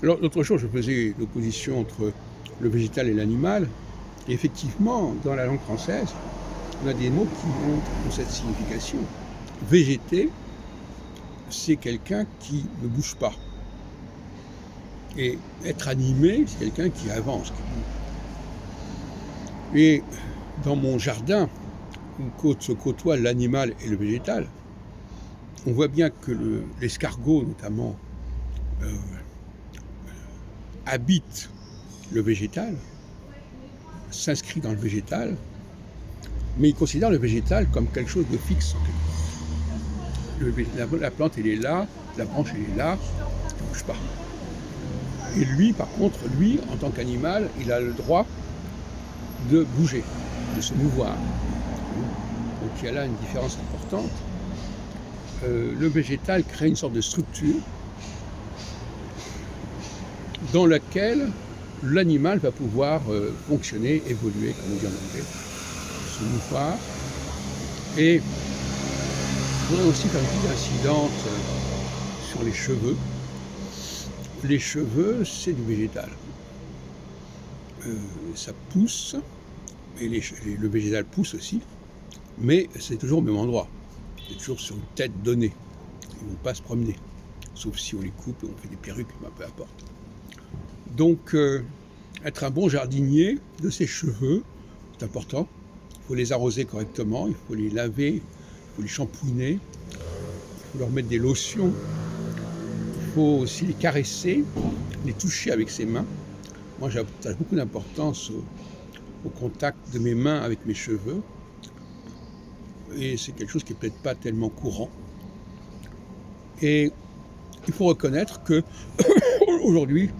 Alors, l'autre jour, je faisais l'opposition entre le végétal et l'animal. Et effectivement, dans la langue française, on a des mots qui ont cette signification. Végéter, c'est quelqu'un qui ne bouge pas. Et être animé, c'est quelqu'un qui avance, qui bouge. Et dans mon jardin, où se côtoient l'animal et le végétal, on voit bien que l'escargot, notamment, habite le végétal, s'inscrit dans le végétal, mais il considère le végétal comme quelque chose de fixe. La plante, elle est là, la branche, elle est là, elle ne bouge pas. Et lui, par contre, en tant qu'animal, il a le droit de bouger, de se mouvoir. Donc il y a là une différence importante. Le végétal crée une sorte de structure dans laquelle l'animal va pouvoir fonctionner, évoluer, comme on dit en anglais, se mouvoir. Et je voudrais aussi faire une petite incidente sur les cheveux. Les cheveux, c'est du végétal. Ça pousse, et le végétal pousse aussi, mais c'est toujours au même endroit. C'est toujours sur une tête donnée. Ils ne vont pas se promener, sauf si on les coupe et on fait des perruques, peu importe. Donc, être un bon jardinier de ses cheveux, c'est important. Il faut les arroser correctement, il faut les laver, il faut les shampouiner, il faut leur mettre des lotions, il faut aussi les caresser, les toucher avec ses mains. Moi, j'attache beaucoup d'importance au contact de mes mains avec mes cheveux. Et c'est quelque chose qui n'est peut-être pas tellement courant. Et il faut reconnaître que aujourd'hui,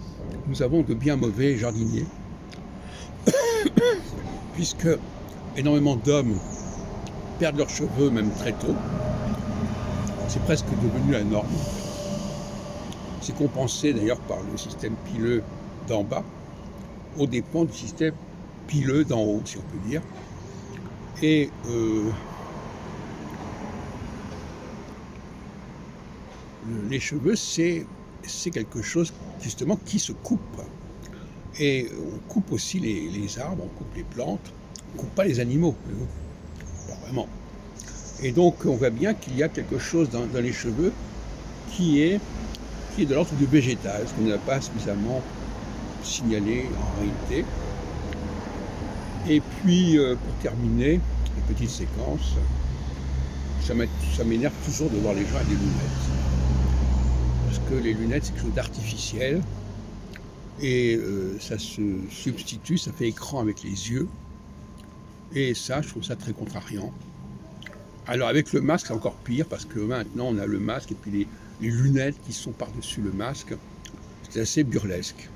nous avons de bien mauvais jardiniers, puisque énormément d'hommes perdent leurs cheveux même très tôt. C'est presque devenu la norme. C'est compensé d'ailleurs par le système pileux d'en bas, aux dépens du système pileux d'en haut, si on peut dire. Et les cheveux, c'est quelque chose justement qui se coupe. Et on coupe aussi les arbres, on coupe les plantes, on ne coupe pas les animaux, pas vraiment. Et donc on voit bien qu'il y a quelque chose dans les cheveux qui est de l'ordre du végétal, ce qu'on n'a pas suffisamment signalé en réalité. Et puis pour terminer, une petite séquence, ça m'énerve toujours de voir les gens avec des lunettes. Parce que les lunettes, c'est quelque chose d'artificiel. Et ça se substitue, ça fait écran avec les yeux. Et ça, je trouve ça très contrariant. Alors avec le masque, c'est encore pire, parce que maintenant, on a le masque et puis les lunettes qui sont par-dessus le masque. C'est assez burlesque.